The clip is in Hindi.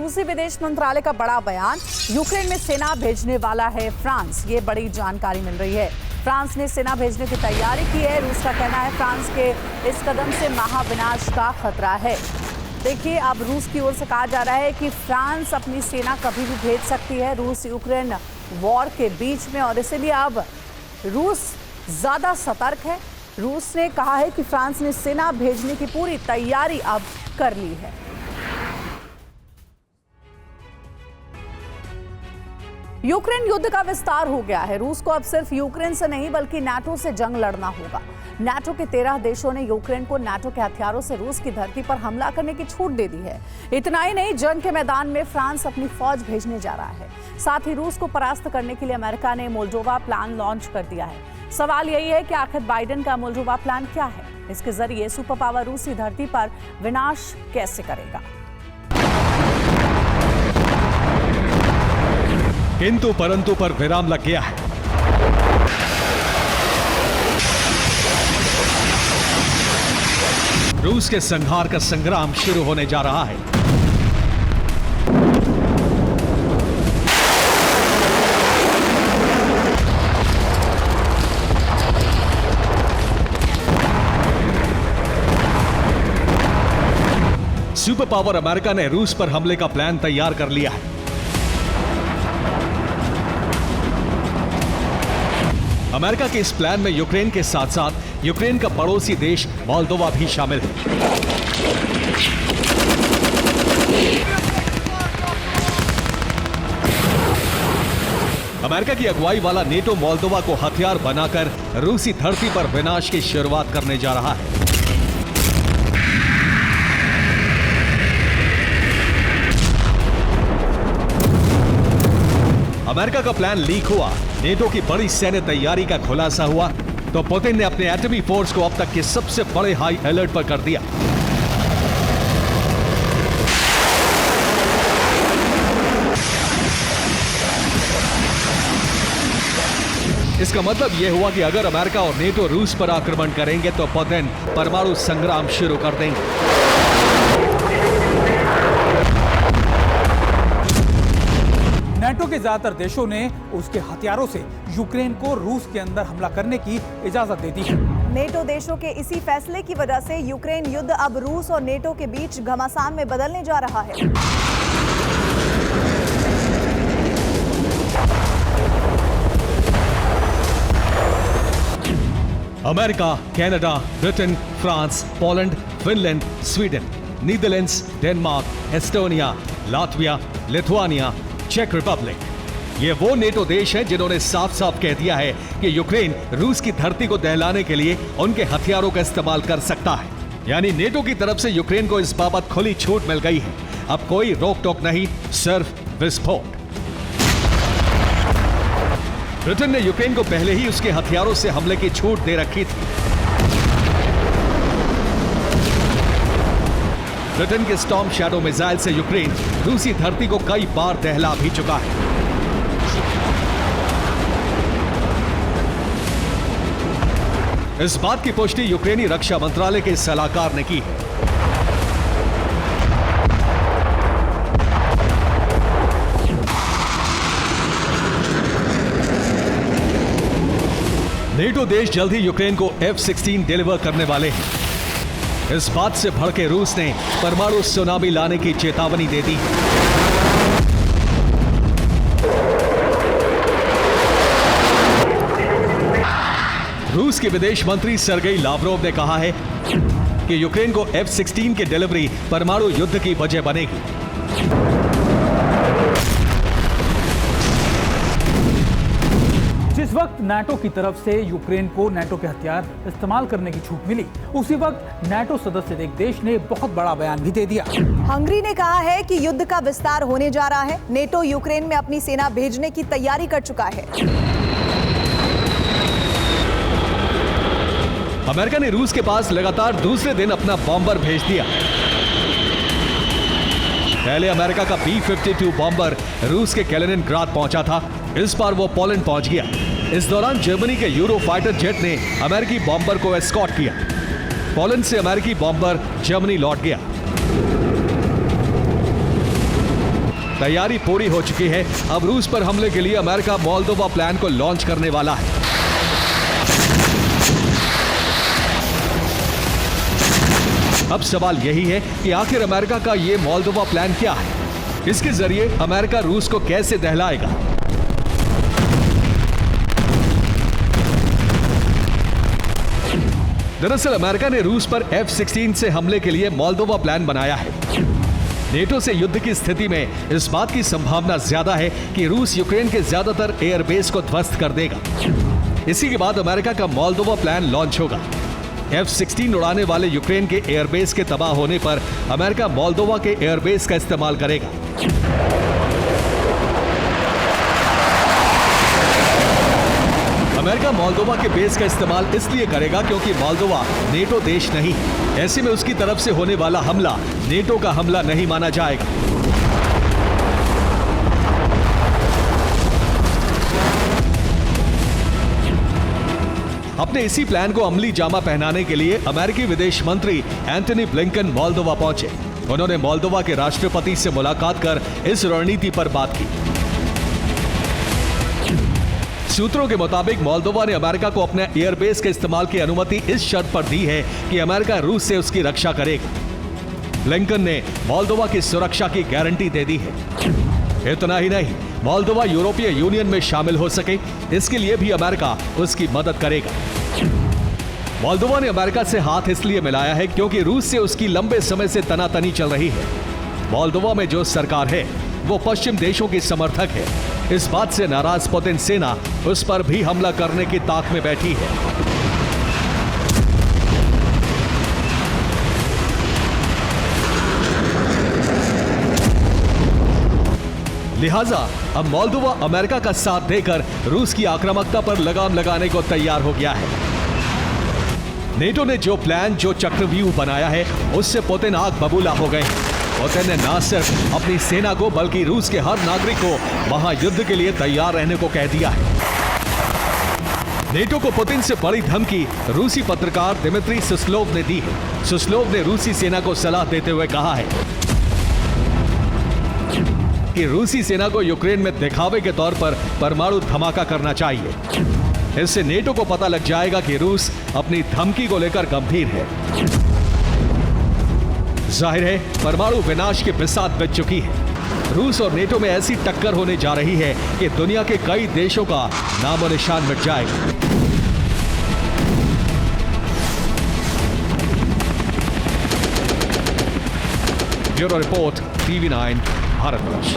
रूसी विदेश मंत्रालय का बड़ा बयान, यूक्रेन में सेना भेजने वाला है फ्रांस। ये बड़ी जानकारी मिल रही है। फ्रांस ने सेना भेजने की तैयारी की है। रूस का कहना है फ्रांस के इस कदम से महाविनाश का खतरा है। देखिए, अब रूस की ओर से कहा जा रहा है कि फ्रांस अपनी सेना कभी भी भेज सकती है रूस यूक्रेन वॉर के बीच में, और इसीलिए अब रूस ज्यादा सतर्क है। रूस ने कहा है कि फ्रांस ने सेना भेजने की पूरी तैयारी अब कर ली है। यूक्रेन युद्ध का विस्तार हो गया है। रूस को अब सिर्फ यूक्रेन से नहीं बल्कि नाटो से जंग लड़ना होगा। नाटो के 13 देशों ने यूक्रेन को नाटो के हथियारों से रूस की धरती पर हमला करने की छूट दे दी है। इतना ही नहीं, जंग के मैदान में फ्रांस अपनी फौज भेजने जा रहा है। साथ ही रूस को परास्त करने के लिए अमेरिका ने मोल्डोवा प्लान लॉन्च कर दिया है। सवाल यही है कि आखिर बाइडेन का मोल्डोवा प्लान क्या है? इसके जरिए सुपर पावर रूसी धरती पर विनाश कैसे करेगा? किंतु परंतु पर विराम लग गया है। रूस के संहार का संग्राम शुरू होने जा रहा है। सुपर पावर अमेरिका ने रूस पर हमले का प्लान तैयार कर लिया है। अमेरिका के इस प्लान में यूक्रेन के साथ साथ यूक्रेन का पड़ोसी देश मोल्दोवा भी शामिल है। अमेरिका की अगुवाई वाला नेटो मोल्दोवा को हथियार बनाकर रूसी धरती पर विनाश की शुरुआत करने जा रहा है। अमेरिका का प्लान लीक हुआ, नेटो की बड़ी सैन्य तैयारी का खुलासा हुआ तो पुतिन ने अपने एटमी फोर्स को अब तक के सबसे बड़े हाई अलर्ट पर कर दिया। इसका मतलब यह हुआ कि अगर अमेरिका और नेटो रूस पर आक्रमण करेंगे तो पुतिन परमाणु संग्राम शुरू कर देंगे। नाटो के ज्यादातर देशों ने उसके हथियारों से यूक्रेन को रूस के अंदर हमला करने की इजाजत दे दी है। नेटो देशों के इसी फैसले की वजह से यूक्रेन युद्ध अब रूस और नेटो के बीच घमासान में बदलने जा रहा है। America, Canada, Britain, France, Poland, Finland, Sweden, Netherlands, Denmark, Estonia, Latvia, Lithuania, चेक रिपब्लिक, ये वो नेटो देश हैं जिन्होंने साफ साफ कह दिया है कि यूक्रेन रूस की धरती को दहलाने के लिए उनके हथियारों का इस्तेमाल कर सकता है। यानी नेटो की तरफ से यूक्रेन को इस बाबत खुली छूट मिल गई है। अब कोई रोक टोक नहीं, सिर्फ विस्फोट। ब्रिटेन ने यूक्रेन को पहले ही उसके हथियारों से हमले की छूट दे रखी थी। ब्रिटेन के स्टॉर्म शैडो मिसाइल से यूक्रेन रूसी धरती को कई बार दहला भी चुका है। इस बात की पुष्टि यूक्रेनी रक्षा मंत्रालय के सलाहकार ने की है। नेटो देश जल्द ही यूक्रेन को F-16 डिलीवर करने वाले हैं। इस बात से भड़के रूस ने परमाणु सुनामी लाने की चेतावनी दे दी। रूस के विदेश मंत्री सर्गेई लावरोव ने कहा है कि यूक्रेन को F-16 की डिलीवरी परमाणु युद्ध की वजह बनेगी। जिस वक्त नाटो की तरफ से यूक्रेन को नाटो के हथियार इस्तेमाल करने की छूट मिली, उसी वक्त नाटो सदस्य एक देश ने बहुत बड़ा बयान भी दे दिया। हंगरी ने कहा है कि युद्ध का विस्तार होने जा रहा है। नेटो यूक्रेन में अपनी सेना भेजने की तैयारी कर चुका है। अमेरिका ने रूस के पास लगातार दूसरे दिन अपना बॉम्बर भेज दिया। पहले अमेरिका का B-52 बॉम्बर रूस के कैलिनिनग्राड पहुंचा था। इस बार वो पोलैंड पहुंच गया। इस दौरान जर्मनी के यूरो फाइटर जेट ने अमेरिकी बॉम्बर को एस्कॉर्ट किया। पोलैंड से अमेरिकी बॉम्बर जर्मनी लौट गया। तैयारी पूरी हो चुकी है। अब रूस पर हमले के लिए अमेरिका मोल्दोवा प्लान को लॉन्च करने वाला है। अब सवाल यही है कि आखिर अमेरिका का ये मोल्दोवा प्लान क्या है? इसके जरिए अमेरिका रूस को कैसे दहलाएगा? दरअसल अमेरिका ने रूस पर F-16 से हमले के लिए मोल्दोवा प्लान बनाया है। नेटो से युद्ध की स्थिति में इस बात की संभावना ज्यादा है कि रूस यूक्रेन के ज्यादातर एयरबेस को ध्वस्त कर देगा। इसी के बाद अमेरिका का मोल्दोवा प्लान लॉन्च होगा। F-16 उड़ाने वाले यूक्रेन के एयरबेस के तबाह होने पर अमेरिका मोल्दोवा के एयरबेस का इस्तेमाल करेगा। अमेरिका मोल्दोवा के बेस का इस्तेमाल इसलिए करेगा क्योंकि मोल्दोवा नेटो देश नहीं है। ऐसे में उसकी तरफ से होने वाला हमला नेटो का हमला नहीं माना जाएगा। अपने इसी प्लान को अमली जामा पहनाने के लिए अमेरिकी विदेश मंत्री एंटनी ब्लिंकन मोल्दोवा पहुंचे। उन्होंने मोल्दोवा के राष्ट्रपति से मुलाकात कर इस रणनीति पर बात की। सूत्रों के मुताबिक मोल्दोवा ने अमेरिका को अपने एयरबेस के इस्तेमाल की अनुमति इस शर्त पर दी है कि अमेरिका रूस से उसकी रक्षा करेगा। ब्लिंकन ने मोल्दोवा की सुरक्षा की गारंटी दे दी है। इतना ही नहीं, मोल्दोवा यूरोपीय यूनियन में शामिल हो सके, इसके लिए भी अमेरिका उसकी मदद करेगा। मोल्दोवा ने अमेरिका से हाथ इसलिए मिलाया है क्योंकि रूस से उसकी लंबे समय से तनातनी चल रही है। मोल्दोवा में जो सरकार है वो पश्चिम देशों की समर्थक है। इस बात से नाराज पुतिन सेना उस पर भी हमला करने की ताक में बैठी है। लिहाजा अब मोल्दोवा अमेरिका का साथ देकर रूस की आक्रामकता पर लगाम लगाने को तैयार हो गया है। नेटो ने जो प्लान, जो चक्रव्यूह बनाया है, उससे पुतिन आग बबूला हो गए हैं। पुतिन ने न सिर्फ अपनी सेना को बल्कि रूस के हर नागरिक को महायुद्ध के लिए तैयार रहने को कह दिया है। नेटो को पुतिन से बड़ी धमकी रूसी पत्रकार दिमित्री सुस्लोव ने दी है। सुस्लोव ने रूसी सेना को सलाह देते हुए कहा है कि रूसी सेना को यूक्रेन में दिखावे के तौर पर परमाणु धमाका करना चाहिए। इससे नेटो को पता लग जाएगा कि रूस अपनी धमकी को लेकर गंभीर है। जाहिर है परमाणु विनाश की बिसात बच चुकी है। रूस और नेटो में ऐसी टक्कर होने जा रही है कि दुनिया के कई देशों का नामो निशान मिट जाएगा। Bureau report, TV9 Bharatvarsh.